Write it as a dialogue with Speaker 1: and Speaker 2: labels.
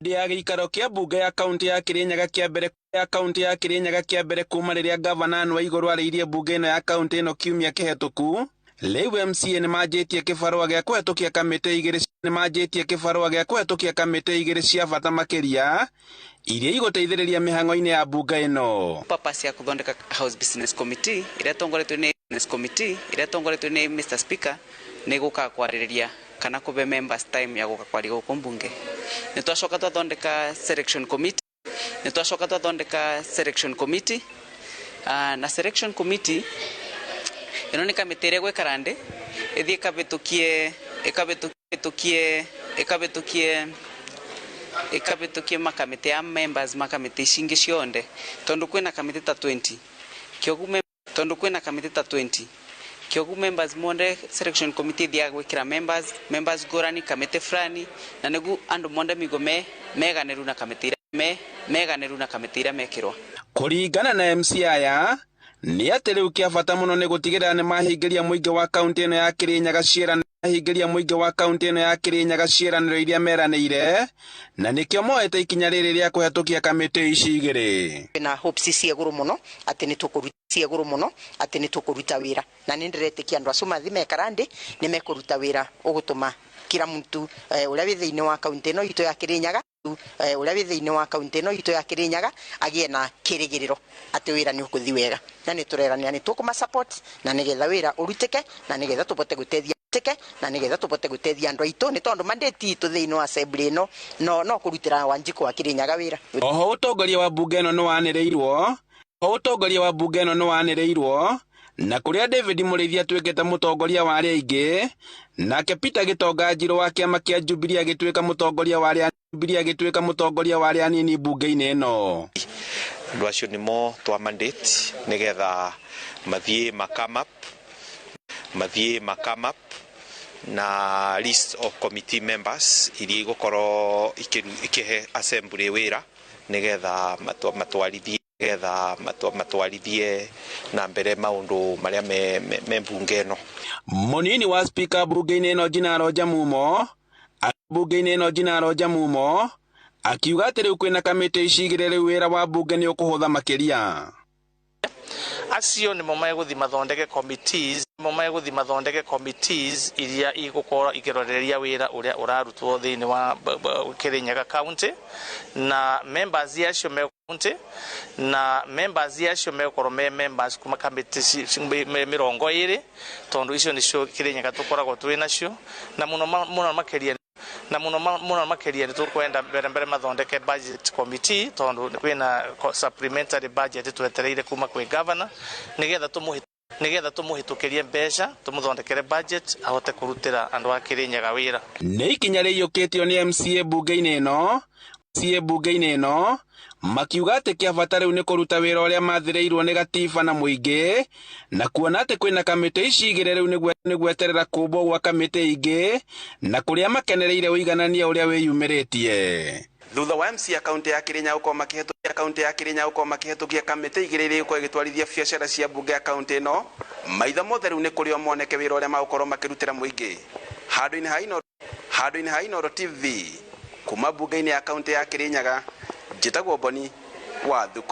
Speaker 1: ya gĩikaro kĩa mbunge ya kaunti ya Kirinyaga kĩa mbere kuma rĩrĩa gavana Anne Waigũrũ arĩirie mbunge ĩno ya kaunti ĩno kiumia kĩhetũku, rĩu MCA nĩmanjĩtie kĩbarũa gĩa kũhetũkia kamĩtĩ igĩrĩ cia bata makĩria iria igũteithĩrĩria mĩhang'o-inĩ ya mbunge ĩno.
Speaker 2: Purpose ya kuthondeka House Business Committee ĩrĩa tongoretio nĩ Mr. Speaker nĩ gũka kwarĩrĩria kana kũbe members time ya gũka kwaria gũkũ mbunge. Nĩtwacoka twathondeka selection committee na selection committee ĩno nĩ kamĩtĩ ĩrĩa gwĩkara ndĩ ĩthiĩ ĩkabĩtũkie makamĩtĩ ya members makamĩtĩ cingĩ cionde tondũ kwĩna kamĩtĩ ta 20 kiogu members monde selection committee thia gwikira members ngũrani kamĩtĩ fulani na nĩgu andũ monde migo meganĩru na kamĩtĩ ĩrĩa mekĩrwo.
Speaker 1: Kũringana na MC aya nĩ atĩ rĩu kĩa bata mũno nĩ gũtigĩrĩra nĩ mahingĩria mũingĩ wa kaunti ĩno ya Kirinyaga ciĩranĩro iria meranĩire, na nĩkĩo moete ikinya rĩrĩ rĩa kũhetũkia kamĩtĩ ici igĩrĩ.
Speaker 3: Na hopes cia igũrũ mũno atĩ nĩ tũkũruta wĩra, na nĩ ndĩretĩkia andũ acio mathi mekara ndĩ nĩ mekũruta wĩra ũgũtũma kila mtu ũrĩa wĩ thĩinĩ wa kaunti ĩno itũ ya Kirinyaga agĩe na kĩrĩgĩrĩro atĩ wĩra nĩ ũkũthi wega, na nĩ tũreranĩra nĩ tũkũma support na nĩgetha wĩra ũrutĩke na nĩgetha tũbote gũteithia andũ aitũ, nĩ tondũ mandate itũ thĩinĩ wa assembly ĩno no kũrutĩra Wanjikũ wa Kirinyaga wĩra.
Speaker 1: Oho ũtongoria wa mbunge ĩno nĩwanĩrĩirwo na kũrĩa David Mũrĩithi atuĩkĩte mũtongoria wa arĩa aingĩ, nake Peter Gĩtonga Njirũ wa kĩama kĩa Jubilee agĩtuĩka mũtongoria wa arĩa anini mbunge-inĩ ĩno.
Speaker 4: Andũ acio nĩmo twa mandate nĩgetha mathiĩ makam up na list of committee members iria igũkorwo ikĩhe assembly wĩra nĩgetha matwarithie na mbere maũndũ marĩa me mbunge ĩno.
Speaker 1: Mũnini wa speaker mbunge-inĩ ĩno Njinaro Jamumo akiuga atĩ rĩu kwĩna kamĩtĩ ici igĩrĩ rĩu wĩra wa mbunge nĩ ũkũhũtha makĩria.
Speaker 5: Acio nĩmo megũthi mathondeke committees iria igũkorwo ikĩroreria wĩra ũrĩa ũrarutwo thĩinĩ wa Kirinyaga County, na members yacio megũkorwo me members kuma kamĩtĩ 20 tondũ icio nĩcio Kirinyaga tũkoragwo twĩ nacio, na mũno makĩria nĩ tũkwenda mbere mathondeke budget committee tondũ kwĩna supplementary budget twetereire kuma kwĩ governor nĩgetha tũmũhĩtũkĩrie mbeca tũmũthondekere budget ahote kũrutĩra andũ a Kirinyaga wĩra.
Speaker 1: Nĩ ikinya rĩiyũkĩtio nĩ MCA mbunge-inĩ ĩno makiuga atĩ kĩa bata rĩu nĩ kũruta wĩra ũrĩa mathĩrĩirwo nĩ gatiba na mũingĩ, na kuona atĩ kwĩna kamĩtĩ ici igĩrĩ rĩu nĩ gweterera kũmbwo gwa kamĩtĩ ingĩ na kũrĩa makenereire ũiganania ũrĩa wĩyumĩrĩtie. Thutha wa MC ya kaunti ya Kirinyaga gũkorwo makĩhetũkia kamĩtĩ igĩrĩ iria igũkorwo igĩtwarithia biacara cia mbunge ya kaunti ĩno, maitho mothe rĩu nĩ kũrĩ o moneke wĩra ũrĩa magũkorwo makĩrutĩra mũingĩ. Handũ-inĩ ha Inooro TV kuma mbunge-inĩ ya kaunti ya Kirinyaga, njĩtagwo Boni wa Thuku.